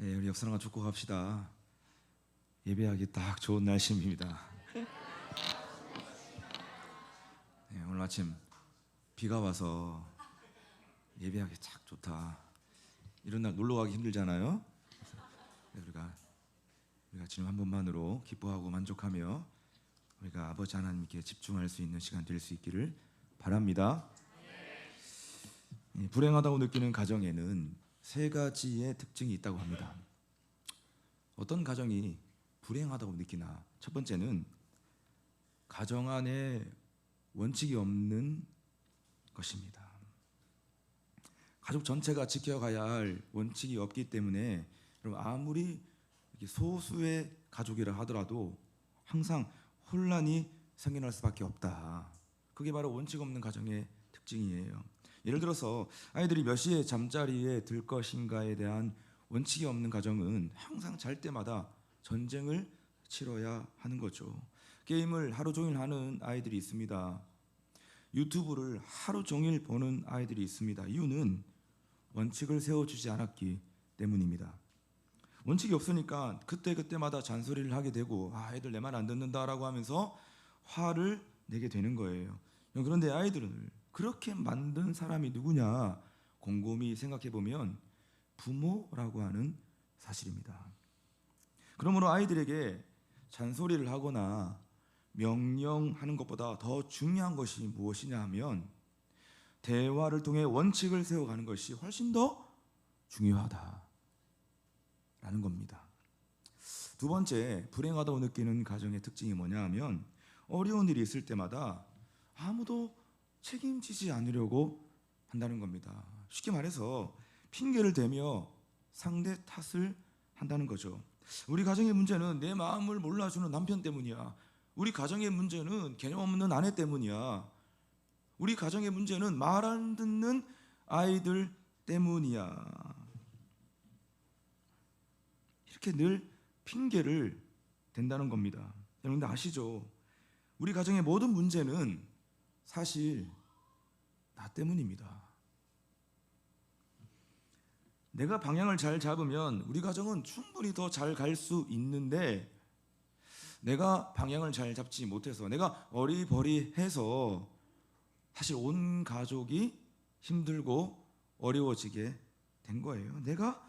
네, 우리 역사랑과 축구 갑시다. 예배하기 딱 좋은 날씨입니다. 네, 오늘 아침 비가 와서 예배하기 딱 좋다. 이런 날 놀러 가기 힘들잖아요. 네, 우리가 지금 한 번만으로 기뻐하고 만족하며 우리가 아버지 하나님께 집중할 수 있는 시간 될 수 있기를 바랍니다. 불행하다고 느끼는 가정에는 세 가지의 특징이 있다고 합니다. 어떤 가정이 불행하다고 느끼나? 첫 번째는 가정 안에 원칙이 없는 것입니다. 가족 전체가 지켜가야 할 원칙이 없기 때문에 여러분, 아무리 소수의 가족이라 하더라도 항상 혼란이 생겨날 수밖에 없다. 그게 바로 원칙 없는 가정의 특징이에요. 예를 들어서 아이들이 몇 시에 잠자리에 들 것인가에 대한 원칙이 없는 가정은 항상 잘 때마다 전쟁을 치러야 하는 거죠. 게임을 하루 종일 하는 아이들이 있습니다. 유튜브를 하루 종일 보는 아이들이 있습니다. 이유는 원칙을 세워주지 않았기 때문입니다. 원칙이 없으니까 그때마다 잔소리를 하게 되고 애들 내 말 안 듣는다라고 하면서 화를 내게 되는 거예요. 그런데 아이들을 그렇게 만든 사람이 누구냐 곰곰이 생각해 보면 부모라고 하는 사실입니다. 그러므로 아이들에게 잔소리를 하거나 명령하는 것보다 더 중요한 것이 무엇이냐 하면 대화를 통해 원칙을 세워가는 것이 훨씬 더 중요하다라는 겁니다. 두 번째, 불행하다고 느끼는 가정의 특징이 뭐냐 하면 어려운 일이 있을 때마다 아무도 책임지지 않으려고 한다는 겁니다. 쉽게 말해서 핑계를 대며 상대 탓을 한다는 거죠. 우리 가정의 문제는 내 마음을 몰라주는 남편 때문이야. 우리 가정의 문제는 개념 없는 아내 때문이야. 우리 가정의 문제는 말 안 듣는 아이들 때문이야. 이렇게 늘 핑계를 댄다는 겁니다. 여러분 아시죠? 우리 가정의 모든 문제는 사실 나 때문입니다. 내가 방향을 잘 잡으면 우리 가정은 충분히 더 잘 갈 수 있는데 내가 방향을 잘 잡지 못해서 내가 어리버리해서 사실 온 가족이 힘들고 어려워지게 된 거예요. 내가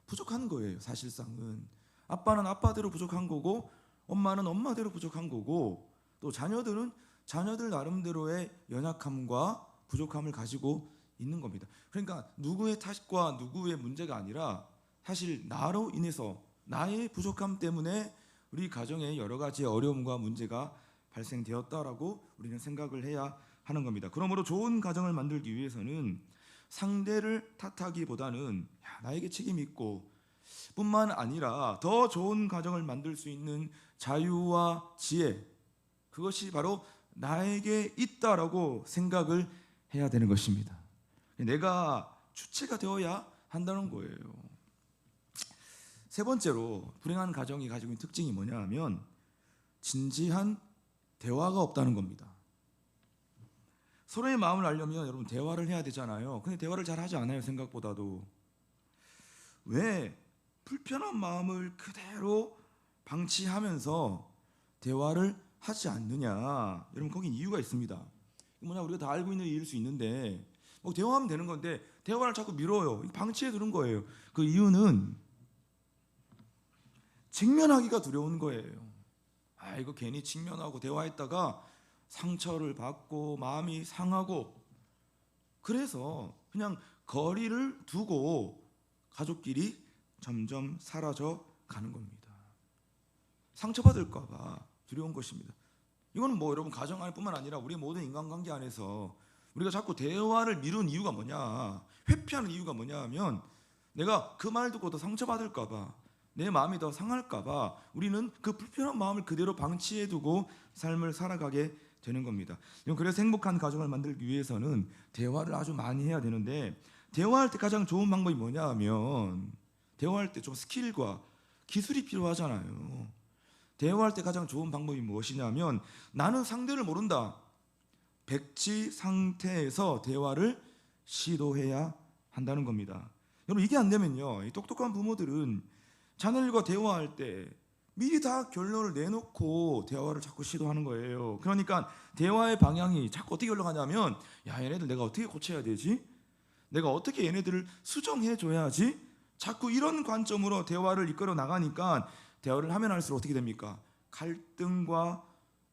부족한 거예요. 사실상은 아빠는 아빠대로 부족한 거고 엄마는 엄마대로 부족한 거고 또 자녀들은 자녀들 나름대로의 연약함과 부족함을 가지고 있는 겁니다. 그러니까 누구의 탓과 누구의 문제가 아니라 사실 나로 인해서 나의 부족함 때문에 우리 가정에 여러 가지 어려움과 문제가 발생되었다라고 우리는 생각을 해야 하는 겁니다. 그러므로 좋은 가정을 만들기 위해서는 상대를 탓하기보다는 나에게 책임이 있고 뿐만 아니라 더 좋은 가정을 만들 수 있는 자유와 지혜, 그것이 바로 나에게 있다라고 생각을 해야 되는 것입니다. 내가 주체가 되어야 한다는 거예요. 세 번째로 불행한 가정이 가지고 있는 특징이 뭐냐 하면 진지한 대화가 없다는 겁니다. 서로의 마음을 알려면 여러분 대화를 해야 되잖아요. 근데 대화를 잘 하지 않아요. 생각보다도. 왜 불편한 마음을 그대로 방치하면서 대화를 하지 않느냐? 여러분 거긴 이유가 있습니다. 우리가 다 알고 있는 일일 수 있는데 대화하면 되는 건데 대화를 자꾸 미뤄요. 방치해 두는 거예요. 그 이유는 직면하기가 두려운 거예요. 이거 괜히 직면하고 대화했다가 상처를 받고 마음이 상하고 그래서 그냥 거리를 두고 가족끼리 점점 사라져 가는 겁니다. 상처받을까 봐 두려운 것입니다. 이거는 여러분 가정 안뿐만 아니라 우리 모든 인간관계 안에서 우리가 자꾸 대화를 미루는 이유가 뭐냐, 회피하는 이유가 뭐냐 하면 내가 그 말 듣고 더 상처받을까 봐, 내 마음이 더 상할까 봐 우리는 그 불편한 마음을 그대로 방치해두고 삶을 살아가게 되는 겁니다. 그래서 행복한 가정을 만들기 위해서는 대화를 아주 많이 해야 되는데 대화할 때 가장 좋은 방법이 뭐냐 하면 대화할 때 좀 스킬과 기술이 필요하잖아요. 대화할 때 가장 좋은 방법이 무엇이냐면 나는 상대를 모른다. 백지 상태에서 대화를 시도해야 한다는 겁니다. 여러분, 이게 안 되면요, 이 똑똑한 부모들은 자녀들과 대화할 때 미리 다 결론을 내놓고 대화를 자꾸 시도하는 거예요. 그러니까 대화의 방향이 자꾸 어떻게 흘러가냐면, 야, 얘네들 내가 어떻게 고쳐야 되지? 내가 어떻게 얘네들을 수정해 줘야지? 자꾸 이런 관점으로 대화를 이끌어 나가니까 대화를 하면 할수록 어떻게 됩니까? 갈등과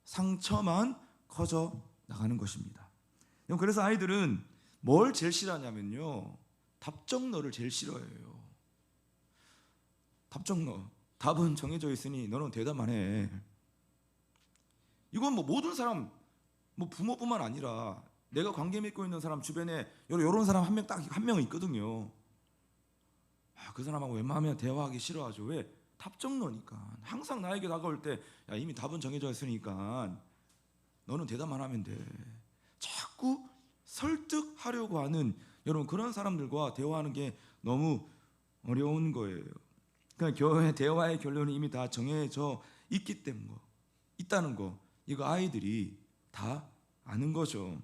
상처만 커져 나가는 것입니다. 그래서 아이들은 뭘 제일 싫어하냐면요, 답정너를 제일 싫어해요. 답정너, 답은 정해져 있으니 너는 대답만 해. 이건 뭐 모든 사람, 뭐 부모뿐만 아니라 내가 관계 맺고 있는 사람 주변에 이런 사람 한 명, 딱 한 명은 있거든요. 그 사람하고 웬만하면 대화하기 싫어하죠. 왜? 답정너니까. 항상 나에게 다가올 때, 야, 이미 답은 정해져 있으니까 너는 대답만 하면 돼. 자꾸 설득하려고 하는, 여러분, 그런 사람들과 대화하는 게 너무 어려운 거예요. 그러니까 대화의 결론이 이미 다 정해져 있다는 거, 이거 아이들이 다 아는 거죠.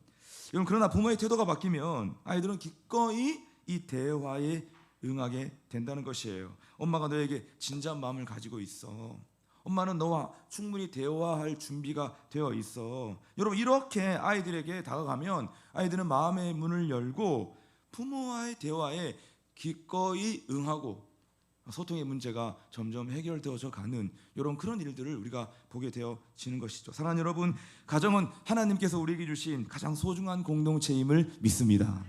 여러분, 그러나 부모의 태도가 바뀌면 아이들은 기꺼이 이 대화에 응하게 된다는 것이에요. 엄마가 너에게 진지한 마음을 가지고 있어. 엄마는 너와 충분히 대화할 준비가 되어 있어. 여러분, 이렇게 아이들에게 다가가면 아이들은 마음의 문을 열고 부모와의 대화에 기꺼이 응하고 소통의 문제가 점점 해결되어져 가는 이런 그런 일들을 우리가 보게 되어지는 것이죠. 사랑하는 여러분, 가정은 하나님께서 우리에게 주신 가장 소중한 공동체임을 믿습니다.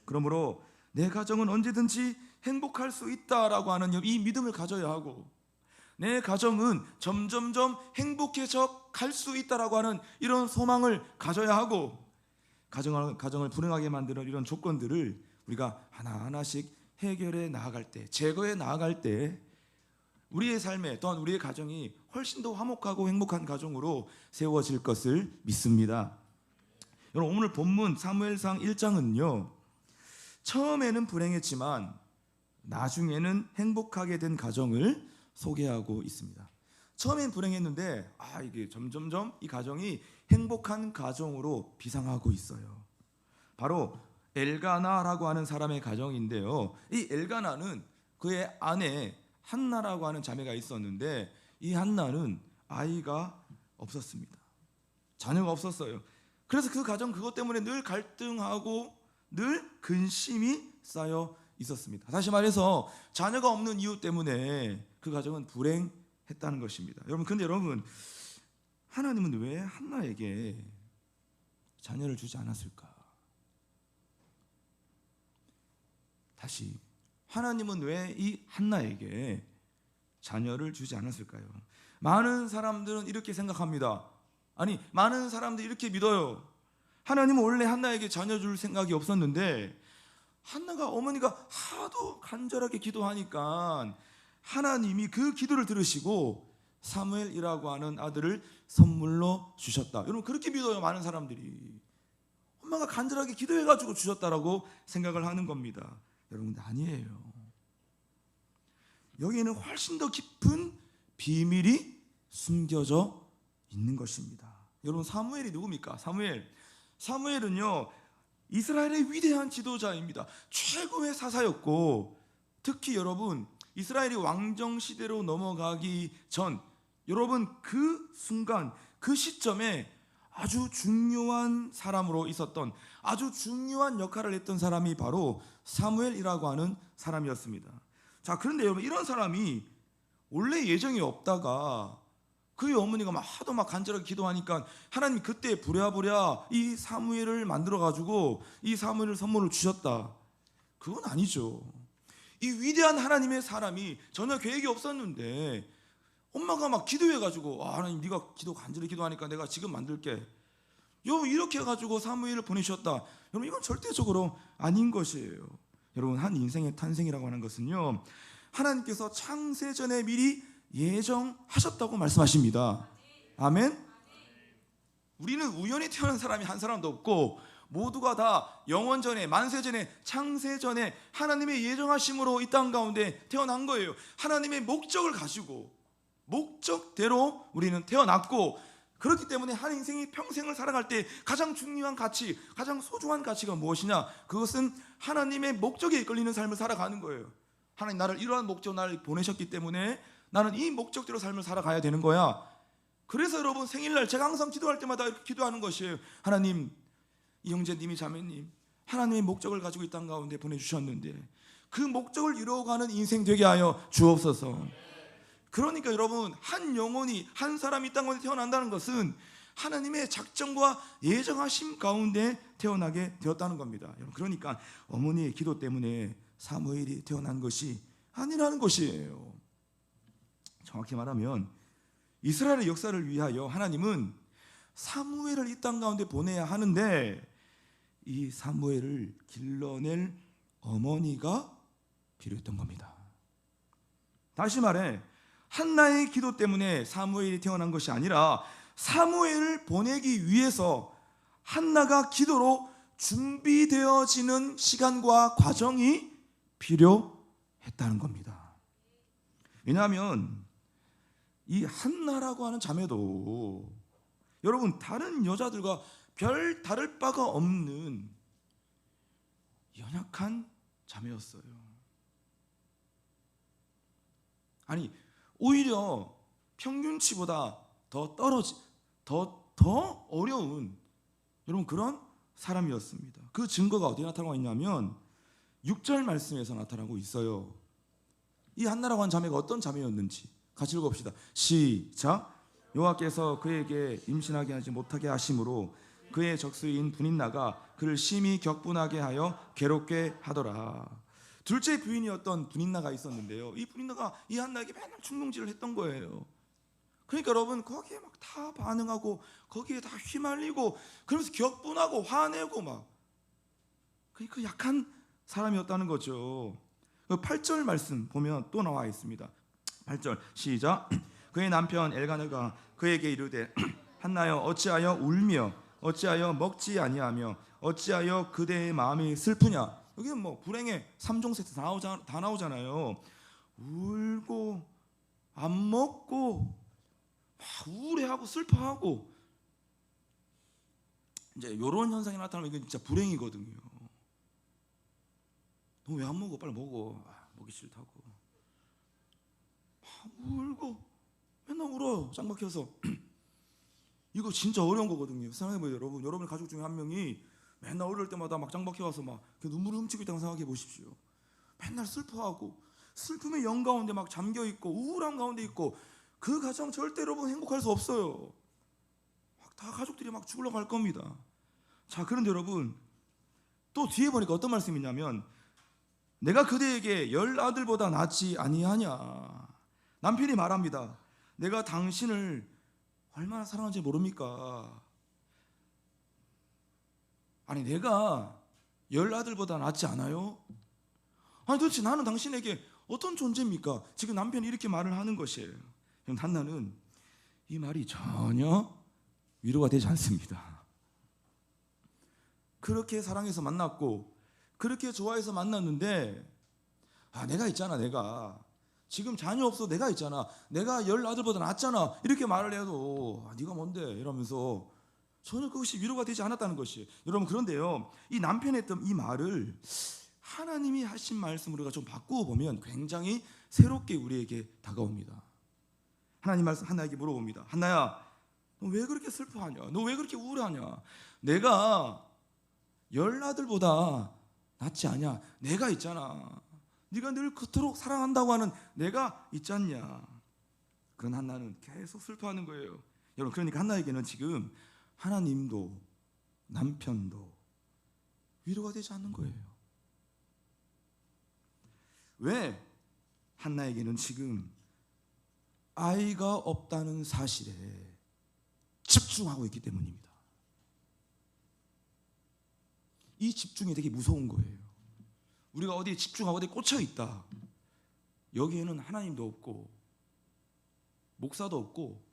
그러므로 내 가정은 언제든지 행복할 수 있다라고 하는 이 믿음을 가져야 하고, 내 가정은 점점점 행복해져 갈 수 있다라고 하는 이런 소망을 가져야 하고, 가정을 불행하게 만드는 이런 조건들을 우리가 하나하나씩 해결해 나아갈 때, 제거해 나아갈 때 우리의 삶에, 또한 우리의 가정이 훨씬 더 화목하고 행복한 가정으로 세워질 것을 믿습니다. 여러분, 오늘 본문 사무엘상 1장은요, 처음에는 불행했지만 나중에는 행복하게 된 가정을 소개하고 있습니다. 처음엔 불행했는데 이게 점점점 이 가정이 행복한 가정으로 비상하고 있어요. 바로 엘가나라고 하는 사람의 가정인데요, 이 엘가나는 그의 아내 한나라고 하는 자매가 있었는데, 이 한나는 아이가 없었습니다. 자녀가 없었어요. 그래서 그 가정, 그것 때문에 늘 갈등하고 늘 근심이 쌓여 있었습니다. 다시 말해서 자녀가 없는 이유 때문에 그 가정은 불행했다는 것입니다. 근데 여러분, 하나님은 왜 한나에게 자녀를 주지 않았을까? 다시, 하나님은 왜 이 한나에게 자녀를 주지 않았을까요? 많은 사람들은 이렇게 생각합니다. 아니, 많은 사람들이 이렇게 믿어요. 하나님은 원래 한나에게 자녀 줄 생각이 없었는데, 한나가, 어머니가 하도 간절하게 기도하니까 하나님이 그 기도를 들으시고 사무엘이라고 하는 아들을 선물로 주셨다. 여러분, 그렇게 믿어요. 많은 사람들이 엄마가 간절하게 기도해가지고 주셨다라고 생각을 하는 겁니다. 여러분, 아니에요. 여기에는 훨씬 더 깊은 비밀이 숨겨져 있는 것입니다. 여러분, 사무엘이 누굽니까? 사무엘은요, 이스라엘의 위대한 지도자입니다. 최고의 사사였고, 특히 여러분, 이스라엘이 왕정 시대로 넘어가기 전, 여러분, 그 순간, 그 시점에 아주 중요한 사람으로 있었던, 아주 중요한 역할을 했던 사람이 바로 사무엘이라고 하는 사람이었습니다. 자, 그런데 여러분, 이런 사람이 원래 예정이 없다가 그의 어머니가 하도 간절하게 기도하니까 하나님이 그때 부랴부랴 이 사무엘을 만들어가지고 이 사무엘을 선물을 주셨다. 그건 아니죠. 이 위대한 하나님의 사람이 전혀 계획이 없었는데 엄마가 기도해가지고, 하나님, 네가 간절히 기도하니까 내가 지금 만들게, 이렇게 해가지고 사무엘을 보내셨다. 여러분, 이건 절대적으로 아닌 것이에요. 여러분, 한 인생의 탄생이라고 하는 것은요, 하나님께서 창세전에 미리 예정하셨다고 말씀하십니다. 아멘. 우리는 우연히 태어난 사람이 한 사람도 없고, 모두가 다 영원전에, 만세전에, 창세전에 하나님의 예정하심으로 이 땅 가운데 태어난 거예요. 하나님의 목적을 가지고, 목적대로 우리는 태어났고, 그렇기 때문에 한 인생이 평생을 살아갈 때 가장 중요한 가치, 가장 소중한 가치가 무엇이냐? 그것은 하나님의 목적에 이끌리는 삶을 살아가는 거예요. 하나님 나를 이러한 목적으로 나를 보내셨기 때문에 나는 이 목적대로 삶을 살아가야 되는 거야. 그래서 여러분 생일날 제가 항상 기도할 때마다 이렇게 기도하는 것이에요. 하나님, 이 형제님이 자매님 하나님의 목적을 가지고 이 땅 가운데 보내주셨는데 그 목적을 이루어가는 인생 되게 하여 주옵소서. 그러니까 여러분 한 영혼이 한 사람이 이 땅 가운데 태어난다는 것은 하나님의 작정과 예정하심 가운데 태어나게 되었다는 겁니다. 그러니까 어머니의 기도 때문에 사무엘이 태어난 것이 아니라는 것이에요. 정확히 말하면 이스라엘의 역사를 위하여 하나님은 사무엘을 이 땅 가운데 보내야 하는데 이 사무엘을 길러낼 어머니가 필요했던 겁니다. 다시 말해 한나의 기도 때문에 사무엘이 태어난 것이 아니라 사무엘을 보내기 위해서 한나가 기도로 준비되어지는 시간과 과정이 필요했다는 겁니다. 왜냐하면 이 한나라고 하는 자매도 여러분 다른 여자들과 별 다를 바가 없는 연약한 자매였어요. 아니 오히려 평균치보다 더 어려운 여러분 그런 사람이었습니다. 그 증거가 어디에 나타나고 있냐면 6절 말씀에서 나타나고 있어요. 이 한나라고 하는 자매가 어떤 자매였는지 같이 읽어봅시다. 시작. 여호와께서 그에게 임신하게 하지 못하게 하심으로 그의 적수인 분인나가 그를 심히 격분하게 하여 괴롭게 하더라. 둘째 부인이었던 분인나가 있었는데요. 이 분인나가 이 한나에게 맨날 충동질을 했던 거예요. 그러니까 여러분 거기에 막 다 반응하고 거기에 다 휘말리고 그러면서 격분하고 화내고 막 그 약한 사람이었다는 거죠. 8절 말씀 보면 또 나와 있습니다. 8절 시작. 그의 남편 엘가나가 그에게 이르되 한나여 어찌하여 울며 어찌하여 먹지 아니하며 어찌하여 그대의 마음이 슬프냐. 여기는 뭐 불행의 3종 세트 다 나오잖아요. 울고 안 먹고 막 우울해하고 슬퍼하고 이제 이런 현상이 나타나면 이건 진짜 불행이거든요. 너 왜 안 먹어? 빨리 먹어. 먹기 싫다고 막 울고 맨날 울어요. 짱 박혀서. 이거 진짜 어려운 거거든요. 생각해보세요. 여러분 가족 중에 한 명이 맨날 어릴 때마다 막 짱 박혀와서 막 눈물을 훔치고 있다고 생각해 보십시오. 맨날 슬퍼하고 슬픔의 영 가운데 막 잠겨있고 우울함 가운데 있고 그 가정 절대 여러분 행복할 수 없어요. 막 다 가족들이 막 죽으려고 할 겁니다. 자, 그런데 여러분 또 뒤에 보니까 어떤 말씀이냐면 내가 그대에게 10아들보다 낫지 아니하냐. 남편이 말합니다. 내가 당신을 얼마나 사랑하는지 모릅니까? 아니 내가 10아들보다 낫지 않아요? 아니 도대체 나는 당신에게 어떤 존재입니까? 지금 남편이 이렇게 말을 하는 것이에요. 한나는 이 말이 전혀 위로가 되지 않습니다. 그렇게 사랑해서 만났고 그렇게 좋아해서 만났는데 내가 있잖아. 내가 지금 자녀 없어. 내가 있잖아. 내가 10아들보다 낫잖아. 이렇게 말을 해도 네가 뭔데 이러면서 전혀 그것이 위로가 되지 않았다는 것이에요. 여러분 그런데요 이 남편이 했던 이 말을 하나님이 하신 말씀으로 우리가 좀 바꾸어 보면 굉장히 새롭게 우리에게 다가옵니다. 하나님 말씀 한나에게 물어봅니다. 한나야 너 왜 그렇게 슬퍼하냐? 너 왜 그렇게 우울하냐? 내가 10아들보다 낫지 않냐? 내가 있잖아. 네가 늘 그토록 사랑한다고 하는 내가 있지 않냐? 그런 한나는 계속 슬퍼하는 거예요. 여러분 그러니까 한나에게는 지금 하나님도 남편도 위로가 되지 않는 거예요. 왜? 한나에게는 지금 아이가 없다는 사실에 집중하고 있기 때문입니다. 이 집중이 되게 무서운 거예요. 우리가 어디에 집중하고 어디에 꽂혀 있다. 여기에는 하나님도 없고 목사도 없고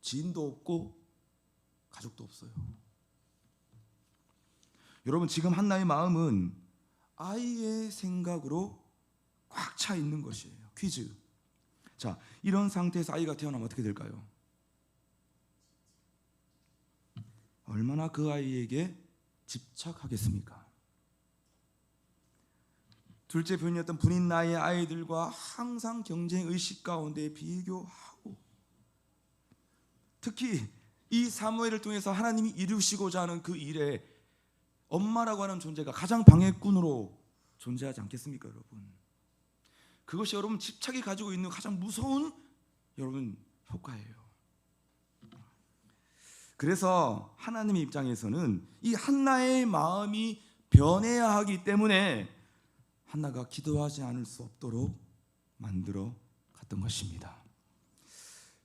지인도 없고 가족도 없어요. 여러분 지금 한나의 마음은 아이의 생각으로 꽉 차 있는 것이에요. 퀴즈. 자, 이런 상태에서 아이가 태어나면 어떻게 될까요? 얼마나 그 아이에게 집착하겠습니까? 둘째 부인이었던 분인 나이의 아이들과 항상 경쟁 의식 가운데 비교하고, 특히 이 사무엘을 통해서 하나님이 이루시고자 하는 그 일에 엄마라고 하는 존재가 가장 방해꾼으로 존재하지 않겠습니까, 여러분? 그것이 여러분 집착이 가지고 있는 가장 무서운 여러분 효과예요. 그래서 하나님의 입장에서는 이 한나의 마음이 변해야 하기 때문에 한나가 기도하지 않을 수 없도록 만들어 갔던 것입니다.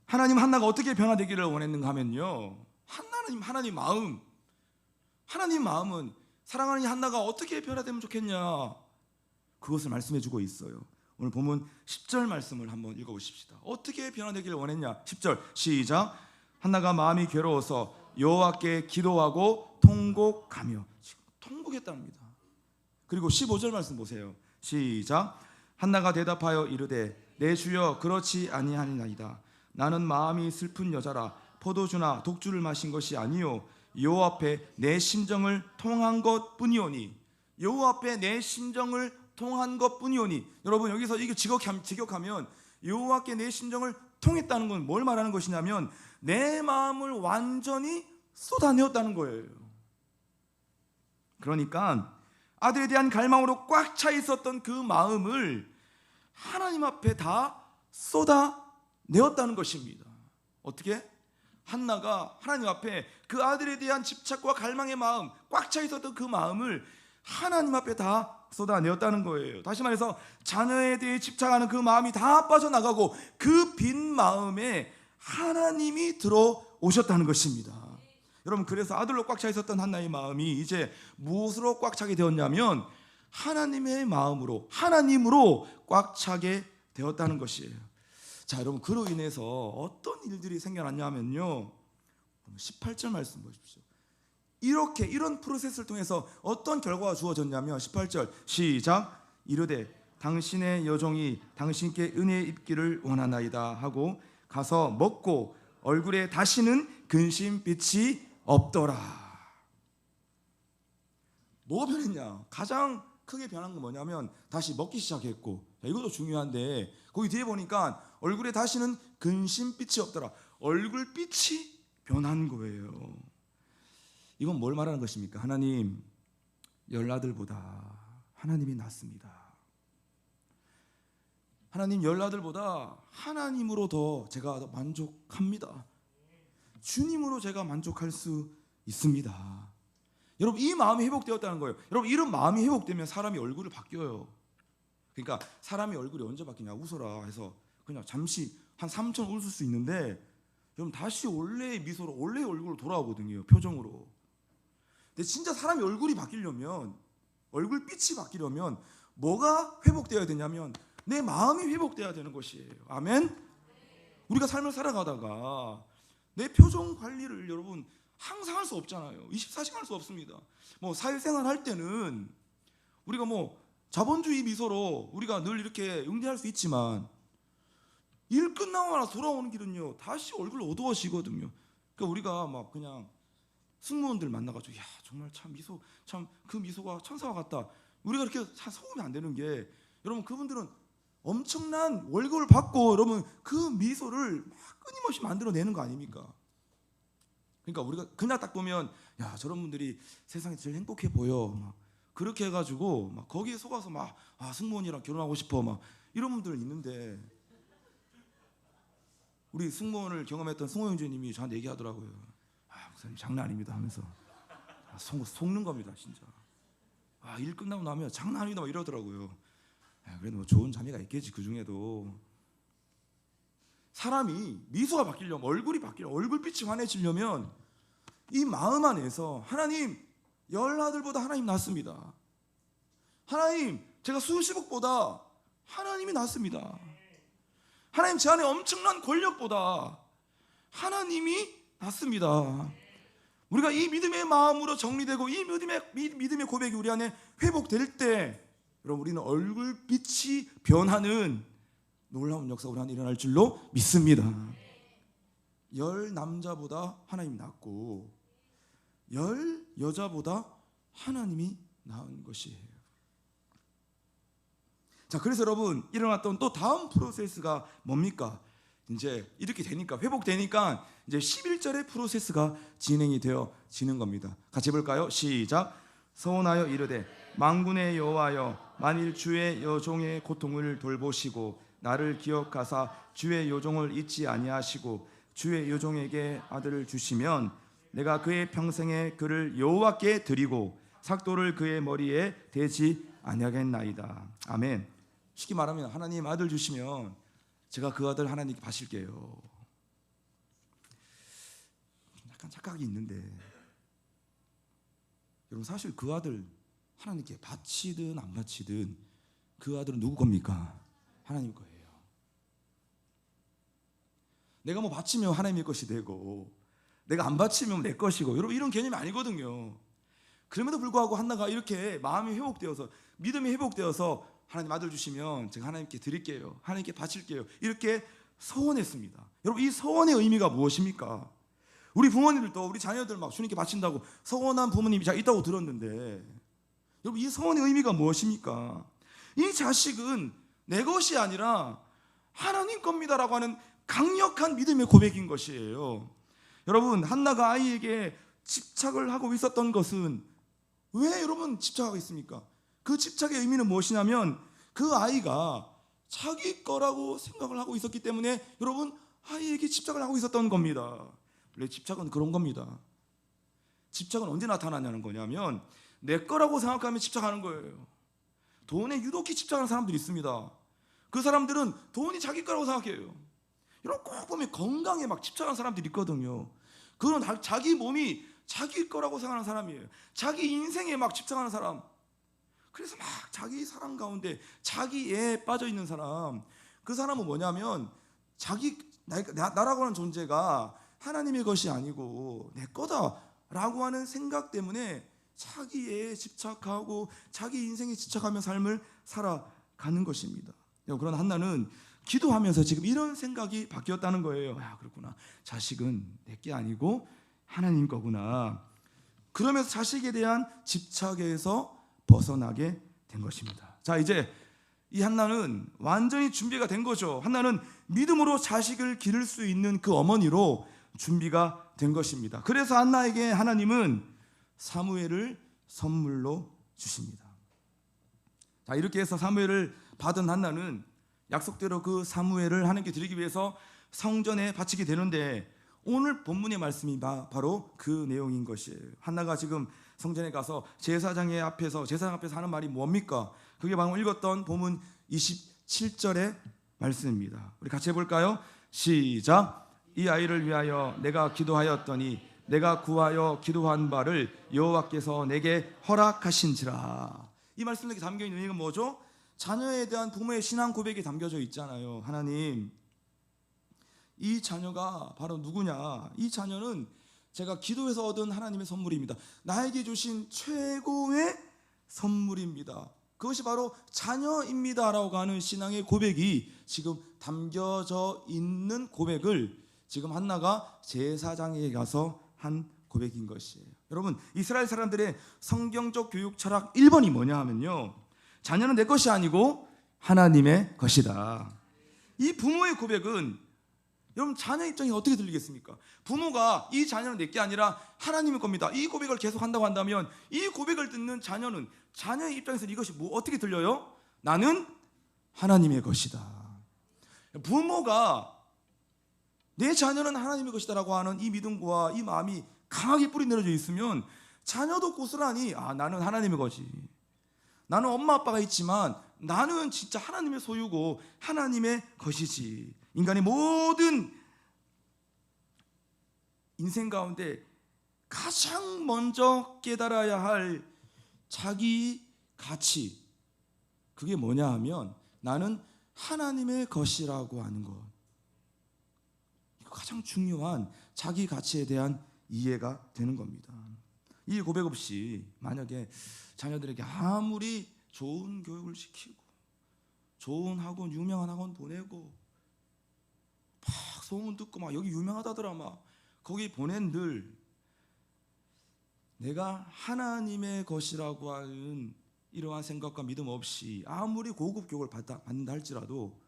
하나님 한나가 어떻게 변화되기를 원했는가 하면요, 하나님 마음은 사랑하는 이 한나가 어떻게 변화되면 좋겠냐, 그것을 말씀해 주고 있어요. 오늘 본문 10절 말씀을 한번 읽어보십시다. 어떻게 변화되기를 원했냐? 10절 시작. 한나가 마음이 괴로워서 여호와께 기도하고 통곡하며, 통곡했답니다. 그리고 15절 말씀 보세요. 시작. 한나가 대답하여 이르되 내 주여 그렇지 아니하니이다. 나는 마음이 슬픈 여자라 포도주나 독주를 마신 것이 아니요 여호와 앞에 내 심정을 통한 것뿐이오니. 여호와 앞에 내 심정을 통한 것뿐이오니. 여러분 여기서 이게 직역하면 여호와께 내 심정을 통했다는 건 뭘 말하는 것이냐면 내 마음을 완전히 쏟아내었다는 거예요. 그러니까 아들에 대한 갈망으로 꽉 차 있었던 그 마음을 하나님 앞에 다 쏟아내었다는 것입니다. 어떻게? 한나가 하나님 앞에 그 아들에 대한 집착과 갈망의 마음, 꽉 차 있었던 그 마음을 하나님 앞에 다 쏟아내었다는 거예요. 다시 말해서 자녀에 대해 집착하는 그 마음이 다 빠져나가고 그 빈 마음에 하나님이 들어오셨다는 것입니다. 여러분, 그래서 아들로 꽉 차 있었던 한나의 마음이 이제 무엇으로 꽉 차게 되었냐면 하나님의 마음으로, 하나님으로 꽉 차게 되었다는 것이에요. 자, 여러분, 그로 인해서 어떤 일들이 생겨났냐면요, 18절 말씀 보십시오. 이런 프로세스를 통해서 어떤 결과가 주어졌냐면 18절 시작. 이르되 당신의 여종이 당신께 은혜 입기를 원하나이다 하고 가서 먹고 얼굴에 다시는 근심빛이 없더라. 뭐가 변했냐? 가장 크게 변한 건 뭐냐면 다시 먹기 시작했고, 이것도 중요한데 거기 뒤에 보니까 얼굴에 다시는 근심빛이 없더라. 얼굴빛이 변한 거예요. 이건 뭘 말하는 것입니까? 하나님, 열아들보다 하나님이 낫습니다. 하나님, 열아들보다 하나님으로 더 제가 만족합니다. 주님으로 제가 만족할 수 있습니다. 여러분, 이 마음이 회복되었다는 거예요. 여러분, 이런 마음이 회복되면 사람이 얼굴을 바뀌어요. 그러니까 사람이 얼굴이 언제 바뀌냐, 웃어라 해서 그냥 잠시 한 3초 웃을 수 있는데 여러분 다시 원래의 미소로, 원래의 얼굴로 돌아오거든요, 표정으로. 근데 진짜 사람이 얼굴이 바뀌려면, 얼굴빛이 바뀌려면 뭐가 회복되어야 되냐면 내 마음이 회복되어야 되는 것이에요. 아멘? 우리가 삶을 살아가다가 내 표정 관리를 여러분 항상 할 수 없잖아요. 24시간 할 수 없습니다. 뭐 사회생활 할 때는 우리가 뭐 자본주의 미소로 우리가 늘 이렇게 응대할 수 있지만 일 끝나고 나서 돌아오는 길은요 다시 얼굴 어두워지거든요. 그러니까 우리가 막 그냥 승무원들 만나가지고 야 정말 참 미소, 참 그 미소가 천사와 같다, 우리가 이렇게 속으면 안 되는 게, 여러분 그분들은 엄청난 월급을 받고 여러분 그 미소를 막 끊임없이 만들어내는 거 아닙니까? 그러니까 우리가 그냥 딱 보면 야 저런 분들이 세상에 제일 행복해 보여, 막 그렇게 해가지고 막 거기에 속아서 막 승무원이랑 결혼하고 싶어, 막 이런 분들 있는데, 우리 승무원을 경험했던 승호영주님이 저한테 얘기하더라고요. 목사님 장난 아닙니다 하면서 속는 겁니다 진짜. 일 끝나고 나면 장난 아니다 막 이러더라고요. 그래도 뭐 좋은 자매가 있겠지. 그 중에도 사람이 미소가 바뀌려면, 얼굴이 바뀌려면, 얼굴빛이 환해지려면 이 마음 안에서 하나님, 열아들보다 하나님 낫습니다. 하나님, 제가 수십억보다 하나님이 낫습니다. 하나님, 제 안에 엄청난 권력보다 하나님이 낫습니다. 우리가 이 믿음의 마음으로 정리되고 이 믿음의 고백이 우리 안에 회복될 때 여러분 우리는 얼굴빛이 변하는 놀라운 역사가 우리 안에 일어날 줄로 믿습니다. 열 남자보다 하나님 낫고 열 여자보다 하나님이 나은 것이에요. 자, 그래서 여러분 일어났던 또 다음 프로세스가 뭡니까? 이제 이렇게 되니까, 회복되니까 이제 11절의 프로세스가 진행이 되어지는 겁니다. 같이 볼까요? 시작. 서원하여 이르되 만군의 여호와여, 만일 주의 여종의 고통을 돌보시고 나를 기억하사 주의 여종을 잊지 아니하시고 주의 여종에게 아들을 주시면 내가 그의 평생에 그를 여호와께 드리고 삭도를 그의 머리에 대지 아니하겠나이다. 아멘. 쉽게 말하면 하나님 아들 주시면 제가 그 아들 하나님께 바칠게요. 약간 착각이 있는데, 여러분 사실 그 아들 하나님께 바치든 안 바치든 그 아들은 누구 겁니까? 하나님 거예요. 내가 뭐 바치면 하나님의 것이 되고 내가 안 바치면 내 것이고, 여러분 이런 개념이 아니거든요. 그럼에도 불구하고 한나가 이렇게 마음이 회복되어서, 믿음이 회복되어서 하나님 아들 주시면 제가 하나님께 드릴게요, 하나님께 바칠게요, 이렇게 서원했습니다. 여러분 이 서원의 의미가 무엇입니까? 우리 부모님들도 우리 자녀들 막 주님께 바친다고 서원한 부모님이 있다고 들었는데, 여러분 이 서원의 의미가 무엇입니까? 이 자식은 내 것이 아니라 하나님 겁니다라고 하는 강력한 믿음의 고백인 것이에요. 여러분 한나가 아이에게 집착을 하고 있었던 것은 왜 여러분 집착하고 있습니까? 그 집착의 의미는 무엇이냐면 그 아이가 자기 거라고 생각을 하고 있었기 때문에 여러분 아이에게 집착을 하고 있었던 겁니다. 원래 집착은 그런 겁니다. 집착은 언제 나타나냐는 거냐면 내 거라고 생각하면 집착하는 거예요. 돈에 유독히 집착하는 사람들이 있습니다. 그 사람들은 돈이 자기 거라고 생각해요. 여러분 꼭 보면 건강에 막 집착하는 사람들이 있거든요. 그건 자기 몸이 자기 거라고 생각하는 사람이에요. 자기 인생에 막 집착하는 사람. 그래서 막 자기 사랑 가운데 자기에 빠져 있는 사람. 그 사람은 뭐냐면 나라고 하는 존재가 하나님의 것이 아니고 내 거다라고 하는 생각 때문에 자기에 집착하고 자기 인생에 집착하며 삶을 살아가는 것입니다. 그런 한나는 기도하면서 지금 이런 생각이 바뀌었다는 거예요. 야, 그렇구나. 자식은 내게 아니고 하나님 거구나. 그러면서 자식에 대한 집착에서 벗어나게 된 것입니다. 자, 이제 이 한나는 완전히 준비가 된 거죠. 한나는 믿음으로 자식을 기를 수 있는 그 어머니로 준비가 된 것입니다. 그래서 한나에게 하나님은 사무엘을 선물로 주십니다. 자, 이렇게 해서 사무엘을 받은 한나는 약속대로 그 사무엘을 하나님께 드리기 위해서 성전에 바치게 되는데, 오늘 본문의 말씀이 바로 그 내용인 것이에요. 한나가 지금 성전에 가서 제사장 앞에서 하는 말이 뭡니까? 그게 방금 읽었던 본문 27절의 말씀입니다. 우리 같이 해볼까요? 시작. 이 아이를 위하여 내가 기도하였더니 내가 구하여 기도한 바를 여호와께서 내게 허락하신지라. 이 말씀에 담겨있는 의미가 뭐죠? 자녀에 대한 부모의 신앙 고백이 담겨져 있잖아요. 하나님, 이 자녀가 바로 누구냐? 이 자녀는 제가 기도해서 얻은 하나님의 선물입니다. 나에게 주신 최고의 선물입니다. 그것이 바로 자녀입니다 라고 하는 신앙의 고백이 지금 담겨져 있는 고백을 지금 한나가 제사장에게 가서 한 고백인 것이에요. 여러분, 이스라엘 사람들의 성경적 교육 철학 1번이 뭐냐 하면요, 자녀는 내 것이 아니고 하나님의 것이다. 이 부모의 고백은 여러분 자녀 입장이 어떻게 들리겠습니까? 부모가 이 자녀는 내게 아니라 하나님의 겁니다, 이 고백을 계속 한다고 한다면 이 고백을 듣는 자녀는, 자녀의 입장에서는 이것이 어떻게 들려요? 나는 하나님의 것이다. 부모가 내 자녀는 하나님의 것이다라고 하는 이 믿음과 이 마음이 강하게 뿌리 내려져 있으면 자녀도 고스란히 나는 하나님의 것이, 나는 엄마 아빠가 있지만 나는 진짜 하나님의 소유고 하나님의 것이지. 인간의 모든 인생 가운데 가장 먼저 깨달아야 할 자기 가치, 그게 뭐냐 하면 나는 하나님의 것이라고 하는 것. 이거 가장 중요한 자기 가치에 대한 이해가 되는 겁니다. 이 고백 없이 만약에 자녀들에게 아무리 좋은 교육을 시키고 좋은 학원, 유명한 학원 보내고 막 소문 듣고 막 여기 유명하다더라 막 거기 보낸들 내가 하나님의 것이라고 하는 이러한 생각과 믿음 없이 아무리 고급 교육을 받는다 할지라도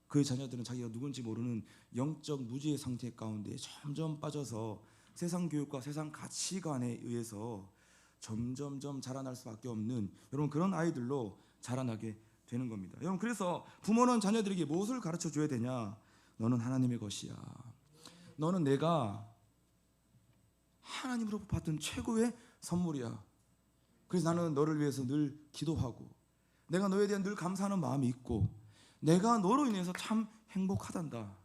그 자녀들은 자기가 누군지 모르는 영적 무지의 상태 가운데 점점 빠져서 세상 교육과 세상 가치관에 의해서 점점점 자라날 수밖에 없는 여러분 그런 아이들로 자라나게 되는 겁니다. 여러분 그래서 부모는 자녀들에게 무엇을 가르쳐 줘야 되냐? 너는 하나님의 것이야. 너는 내가 하나님으로부터 받은 최고의 선물이야. 그래서 나는 너를 위해서 늘 기도하고 내가 너에 대한 늘 감사하는 마음이 있고 내가 너로 인해서 참 행복하단다.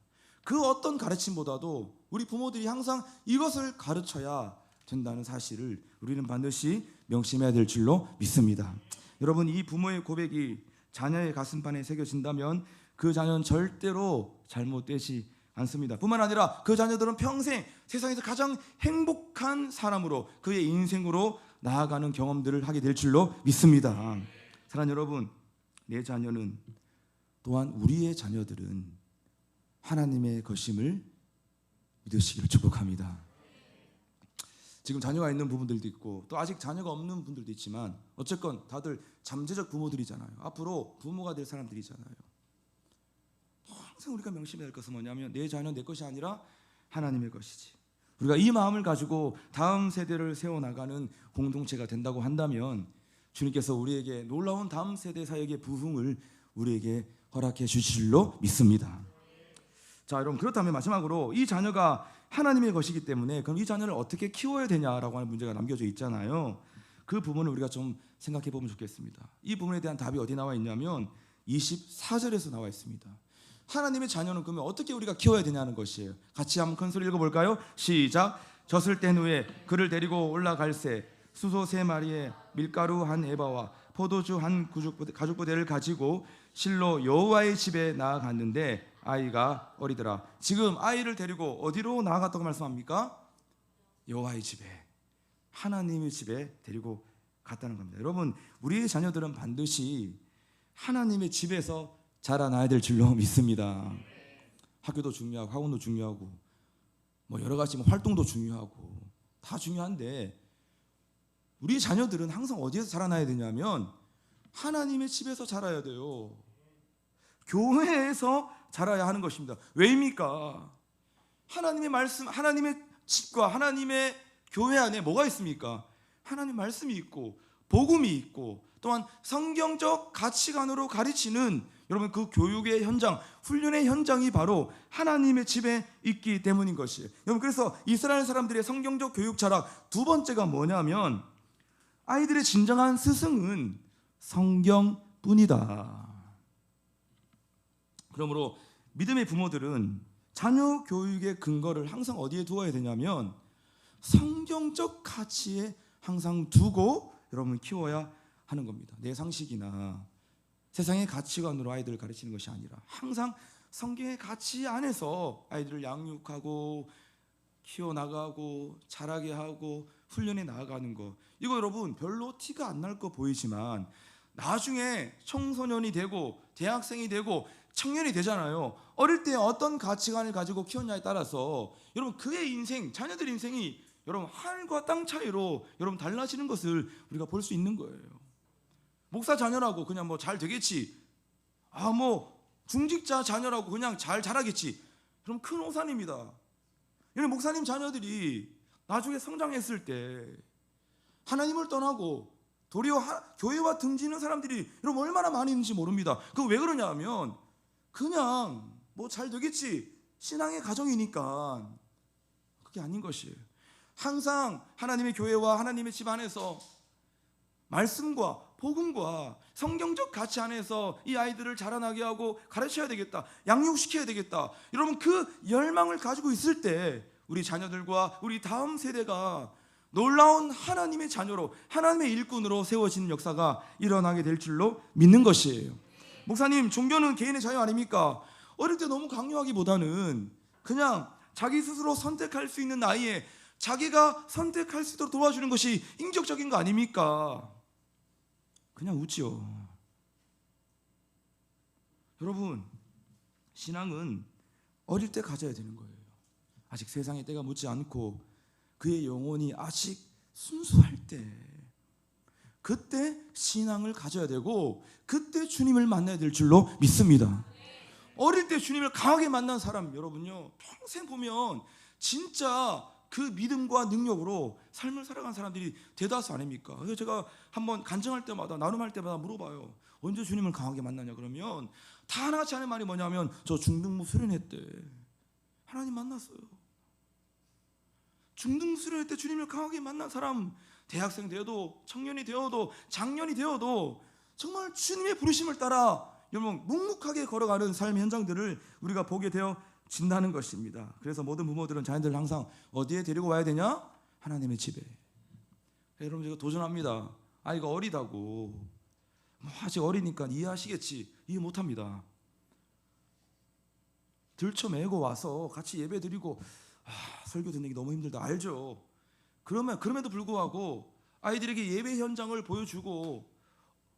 그 어떤 가르침보다도 우리 부모들이 항상 이것을 가르쳐야 된다는 사실을 우리는 반드시 명심해야 될 줄로 믿습니다. 여러분 이 부모의 고백이 자녀의 가슴판에 새겨진다면 그 자녀는 절대로 잘못되지 않습니다. 뿐만 아니라 그 자녀들은 평생 세상에서 가장 행복한 사람으로 그의 인생으로 나아가는 경험들을 하게 될 줄로 믿습니다. 사랑하는 여러분, 내 자녀는 또한 우리의 자녀들은 하나님의 것임을 믿으시기를 축복합니다. 지금 자녀가 있는 부분들도 있고 또 아직 자녀가 없는 분들도 있지만 어쨌건 다들 잠재적 부모들이잖아요. 앞으로 부모가 될 사람들이잖아요. 항상 우리가 명심해야 될 것은 뭐냐면 내 자녀는 내 것이 아니라 하나님의 것이지. 우리가 이 마음을 가지고 다음 세대를 세워나가는 공동체가 된다고 한다면 주님께서 우리에게 놀라운 다음 세대 사역의 부흥을 우리에게 허락해 주실 줄로 믿습니다. 자, 여러분 그렇다면 마지막으로 이 자녀가 하나님의 것이기 때문에 그럼 이 자녀를 어떻게 키워야 되냐라고 하는 문제가 남겨져 있잖아요. 그 부분을 우리가 좀 생각해 보면 좋겠습니다. 이 부분에 대한 답이 어디 나와 있냐면 24절에서 나와 있습니다. 하나님의 자녀는 그러면 어떻게 우리가 키워야 되냐는 것이에요. 같이 한번 큰 소리 읽어볼까요? 시작. 젖을 뗀 후에 그를 데리고 올라갈새 수소 3마리에 밀가루 한 에바와 포도주 한 가죽부대를 가지고 실로 여호와의 집에 나아갔는데 아이가 어리더라. 지금 아이를 데리고 어디로 나아갔다고 말씀합니까? 여호와의 집에, 하나님의 집에 데리고 갔다는 겁니다. 여러분 우리의 자녀들은 반드시 하나님의 집에서 자라나야 될 줄로 믿습니다. 학교도 중요하고 학원도 중요하고 뭐 여러 가지 활동도 중요하고 다 중요한데 우리 자녀들은 항상 어디에서 자라나야 되냐면 하나님의 집에서 자라야 돼요. 교회에서 자라야 하는 것입니다. 왜입니까? 하나님의 말씀, 하나님의 집과 하나님의 교회 안에 뭐가 있습니까? 하나님 말씀이 있고 복음이 있고 또한 성경적 가치관으로 가르치는 여러분 그 교육의 현장, 훈련의 현장이 바로 하나님의 집에 있기 때문인 것이에요. 여러분 그래서 이스라엘 사람들의 성경적 교육 자락 두 번째가 뭐냐면 아이들의 진정한 스승은 성경뿐이다. 그러므로 믿음의 부모들은 자녀 교육의 근거를 항상 어디에 두어야 되냐면 성경적 가치에 항상 두고 여러분 키워야 하는 겁니다. 내 상식이나 세상의 가치관으로 아이들을 가르치는 것이 아니라 항상 성경의 가치 안에서 아이들을 양육하고 키워나가고 자라게 하고 훈련해 나아가는 거, 이거 여러분 별로 티가 안 날 거 보이지만 나중에 청소년이 되고 대학생이 되고 청년이 되잖아요. 어릴 때 어떤 가치관을 가지고 키웠냐에 따라서 여러분 그의 인생, 자녀들 인생이 여러분 하늘과 땅 차이로 여러분 달라지는 것을 우리가 볼 수 있는 거예요. 목사 자녀라고 그냥 뭐 잘 되겠지, 뭐 중직자 자녀라고 그냥 잘 자라겠지, 그럼 큰 오산입니다. 여러분 목사님 자녀들이 나중에 성장했을 때 하나님을 떠나고 도리어 교회와 등지는 사람들이 여러분 얼마나 많이 있는지 모릅니다. 그거 왜 그러냐 하면 그냥 뭐 잘 되겠지 신앙의 가정이니까 그게 아닌 것이에요. 항상 하나님의 교회와 하나님의 집 안에서 말씀과 복음과 성경적 가치 안에서 이 아이들을 자라나게 하고 가르쳐야 되겠다, 양육시켜야 되겠다, 여러분 그 열망을 가지고 있을 때 우리 자녀들과 우리 다음 세대가 놀라운 하나님의 자녀로 하나님의 일꾼으로 세워지는 역사가 일어나게 될 줄로 믿는 것이에요. 목사님 종교는 개인의 자유 아닙니까? 어릴 때 너무 강요하기보다는 그냥 자기 스스로 선택할 수 있는 나이에 자기가 선택할 수 있도록 도와주는 것이 인격적인 거 아닙니까? 그냥 웃지요. 여러분 신앙은 어릴 때 가져야 되는 거예요. 아직 세상의 때가 묻지 않고 그의 영혼이 아직 순수할 때, 그때 신앙을 가져야 되고 그때 주님을 만나야 될 줄로 믿습니다. 어릴 때 주님을 강하게 만난 사람 여러분요, 평생 보면 진짜 그 믿음과 능력으로 삶을 살아간 사람들이 대다수 아닙니까? 그래서 제가 한번 간증할 때마다, 나눔할 때마다 물어봐요. 언제 주님을 강하게 만나냐? 그러면 다 하나같이 하는 말이 뭐냐면 저 중등부 수련회 때 하나님 만났어요. 중등 수련회 때 주님을 강하게 만난 사람, 대학생 되어도 청년이 되어도 장년이 되어도 정말 주님의 부르심을 따라 여러분 묵묵하게 걸어가는 삶의 현장들을 우리가 보게 되어진다는 것입니다. 그래서 모든 부모들은 자녀들을 항상 어디에 데리고 와야 되냐? 하나님의 집에. 여러분 제가 도전합니다. 아이가 어리다고, 아직 어리니까 이해하시겠지. 이해 못합니다. 들쳐매고 와서 같이 예배 드리고 설교 듣는 게 너무 힘들다 알죠? 그럼에도 불구하고 아이들에게 예배 현장을 보여주고,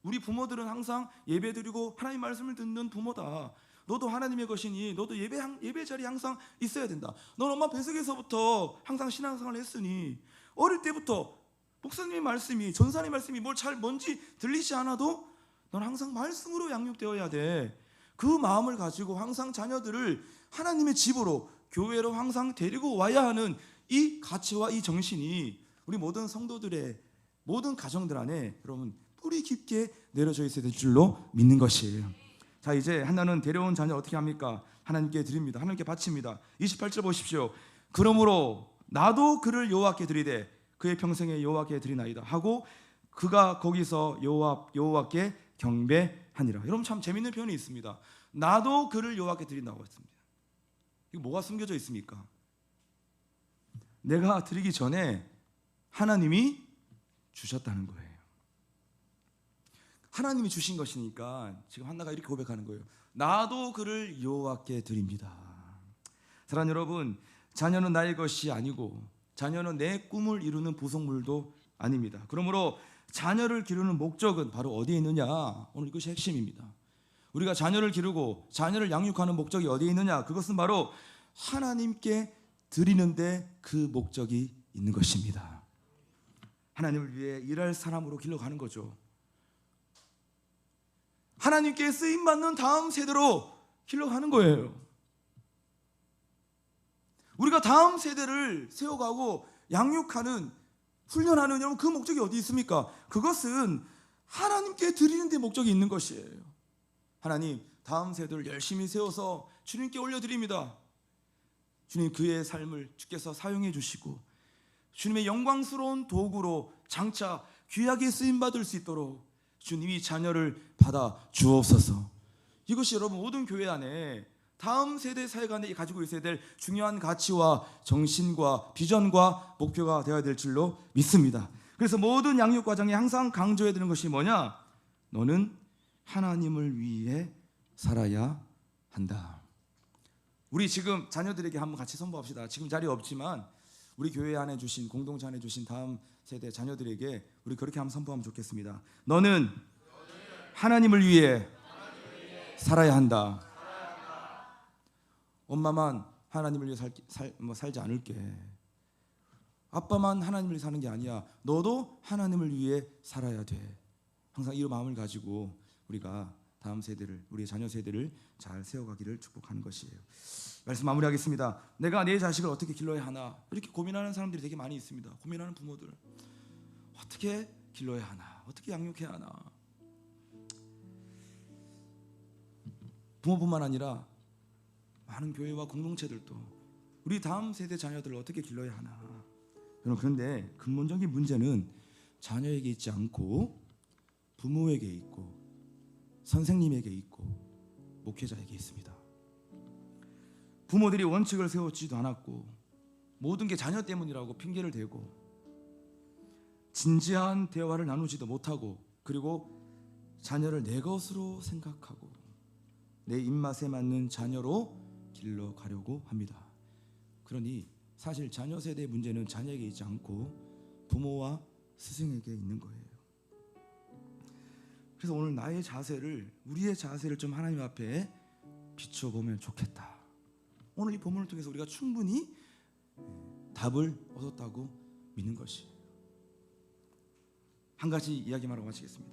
우리 부모들은 항상 예배 드리고 하나님 말씀을 듣는 부모다. 너도 하나님의 것이니 너도 예배 자리에 항상 있어야 된다. 넌 엄마 뱃속에서부터 항상 신앙생활을 했으니 어릴 때부터 목사님의 말씀이, 전사님의 말씀이 뭔지 들리지 않아도 넌 항상 말씀으로 양육되어야 돼. 그 마음을 가지고 항상 자녀들을 하나님의 집으로, 교회로 항상 데리고 와야 하는 이 가치와 이 정신이 우리 모든 성도들의 모든 가정들 안에 여러분 뿌리 깊게 내려져 있어야 될 줄로 믿는 것이에요. 자, 이제 하나는 데려온 자녀 어떻게 합니까? 하나님께 드립니다. 하나님께 바칩니다. 28절 보십시오. 그러므로 나도 그를 여호와께 드리되 그의 평생에 여호와께 드리나이다 하고 그가 거기서 여호와께 경배하니라. 여러분 참 재밌는 표현이 있습니다. 나도 그를 여호와께 드린다고 했습니다. 이거 뭐가 숨겨져 있습니까? 내가 드리기 전에 하나님이 주셨다는 거예요. 하나님이 주신 것이니까 지금 한나가 이렇게 고백하는 거예요. 나도 그를 여호와께 드립니다. 사랑하는 여러분, 자녀는 나의 것이 아니고 자녀는 내 꿈을 이루는 부속물도 아닙니다. 그러므로 자녀를 기르는 목적은 바로 어디에 있느냐? 오늘 이것이 핵심입니다. 우리가 자녀를 기르고 자녀를 양육하는 목적이 어디에 있느냐? 그것은 바로 하나님께 드리는데 그 목적이 있는 것입니다. 하나님을 위해 일할 사람으로 길러가는 거죠. 하나님께 쓰임받는 다음 세대로 길러가는 거예요. 우리가 다음 세대를 세워가고 양육하는, 훈련하는 여러분 그 목적이 어디 있습니까? 그것은 하나님께 드리는 데 목적이 있는 것이에요. 하나님, 다음 세대를 열심히 세워서 주님께 올려드립니다. 주님, 그의 삶을 주께서 사용해 주시고 주님의 영광스러운 도구로 장차 귀하게 쓰임받을 수 있도록 주님이 자녀를 받아 주옵소서. 이것이 여러분 모든 교회 안에 다음 세대 사회가 가지고 있어야 될 중요한 가치와 정신과 비전과 목표가 되어야 될 줄로 믿습니다. 그래서 모든 양육 과정에 항상 강조해야 되는 것이 뭐냐? 너는 하나님을 위해 살아야 한다. 우리 지금 자녀들에게 한번 같이 선포합시다. 지금 자리 없지만 우리 교회 안에 주신, 공동체 안에 주신 다음 세대 자녀들에게 우리 그렇게 한번 선포하면 좋겠습니다. 너는 하나님을 위해 살아야 한다. 엄마만 하나님을 위해 살지 않을게. 아빠만 하나님을 위해 사는 게 아니야. 너도 하나님을 위해 살아야 돼. 항상 이 마음을 가지고 우리가 다음 세대를, 우리의 자녀 세대를 잘 세워가기를 축복하는 것이에요. 말씀 마무리하겠습니다. 내가 내 자식을 어떻게 길러야 하나, 이렇게 고민하는 사람들이 되게 많이 있습니다. 고민하는 부모들, 어떻게 길러야 하나, 어떻게 양육해야 하나. 부모뿐만 아니라 많은 교회와 공동체들도 우리 다음 세대 자녀들을 어떻게 길러야 하나. 여러분, 그런데 근본적인 문제는 자녀에게 있지 않고 부모에게 있고 선생님에게 있고 목회자에게 있습니다. 부모들이 원칙을 세우지도 않았고 모든 게 자녀 때문이라고 핑계를 대고 진지한 대화를 나누지도 못하고, 그리고 자녀를 내 것으로 생각하고 내 입맛에 맞는 자녀로 길러가려고 합니다. 그러니 사실 자녀 세대의 문제는 자녀에게 있지 않고 부모와 스승에게 있는 거예요. 그래서 오늘 나의 자세를, 우리의 자세를 좀 하나님 앞에 비춰보면 좋겠다. 오늘 이 본문을 통해서 우리가 충분히 답을 얻었다고 믿는 것이에요. 한 가지 이야기만 하고 마치겠습니다.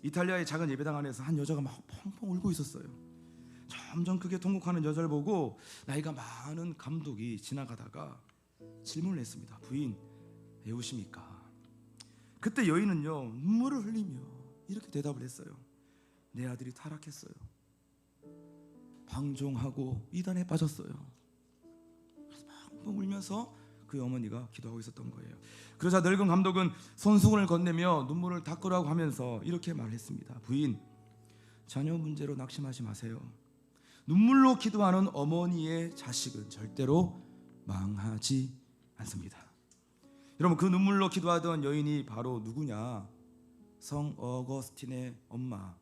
이탈리아의 작은 예배당 안에서 한 여자가 막 펑펑 울고 있었어요. 점점 크게 통곡하는 여자를 보고 나이가 많은 감독이 지나가다가 질문을 했습니다. 부인, 왜 우십니까? 그때 여인은요, 눈물을 흘리며 이렇게 대답을 했어요. 내 아들이 타락했어요. 방종하고 이단에 빠졌어요. 그래서 펑펑 울면서 그 어머니가 기도하고 있었던 거예요. 그러자 늙은 감독은 손수건을 건네며 눈물을 닦으라고 하면서 이렇게 말했습니다. 부인, 자녀 문제로 낙심하지 마세요. 눈물로 기도하는 어머니의 자식은 절대로 망하지 않습니다. 여러분, 그 눈물로 기도하던 여인이 바로 누구냐? 성 어거스틴의 엄마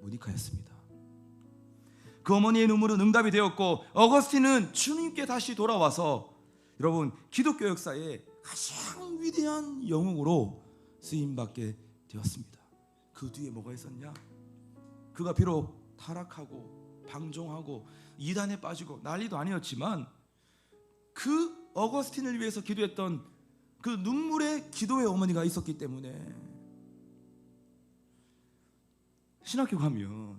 모니카였습니다. 그 어머니의 눈물은 응답이 되었고 어거스틴은 주님께 다시 돌아와서 여러분, 기독교 역사의 가장 위대한 영웅으로 쓰임받게 되었습니다. 그 뒤에 뭐가 있었냐? 그가 비록 타락하고 방종하고 이단에 빠지고 난리도 아니었지만 그 어거스틴을 위해서 기도했던 그 눈물의 기도의 어머니가 있었기 때문에 신학교 가면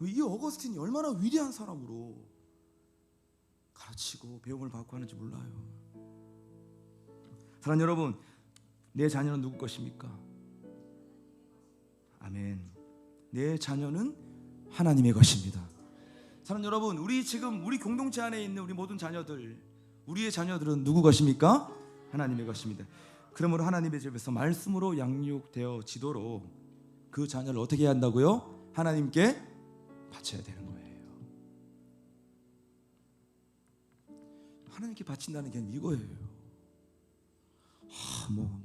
이 어거스틴이 얼마나 위대한 사람으로 가르치고 배움을 받고 하는지 몰라요. 사랑하는 여러분, 내 자녀는 누구 것입니까? 아멘. 내 자녀는 하나님의 것입니다. 사랑하는 여러분, 우리 공동체 안에 있는 우리 모든 자녀들, 우리의 자녀들은 누구 것입니까? 하나님의 것입니다. 그러므로 하나님의 집에서 말씀으로 양육되어 지도록 그 자녀를 어떻게 해야 한다고요? 하나님께 바쳐야 되는 거예요. 하나님께 바친다는 게 이거예요.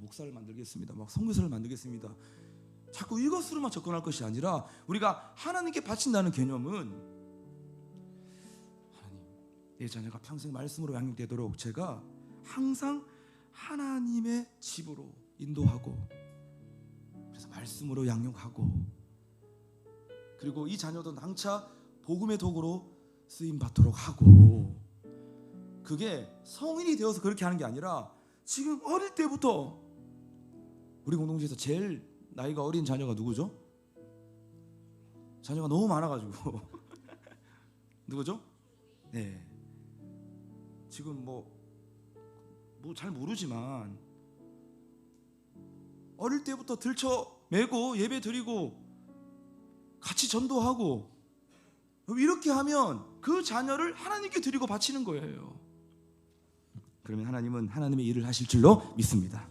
목사를 만들겠습니다, 막 선교사를 만들겠습니다, 자꾸 이것으로만 접근할 것이 아니라 우리가 하나님께 바친다는 개념은 하나님, 내 자녀가 평생 말씀으로 양육되도록 제가 항상 하나님의 집으로 인도하고, 그래서 말씀으로 양육하고, 그리고 이 자녀도 낭차 복음의 도구로 쓰임 받도록 하고, 그게 성인이 되어서 그렇게 하는 게 아니라 지금 어릴 때부터. 우리 공동체에서 제일 나이가 어린 자녀가 누구죠? 자녀가 너무 많아가지고 누구죠? 네, 지금 뭐 잘 모르지만 어릴 때부터 들쳐매고 예배 드리고 같이 전도하고 이렇게 하면 그 자녀를 하나님께 드리고 바치는 거예요. 그러면 하나님은 하나님의 일을 하실 줄로 믿습니다.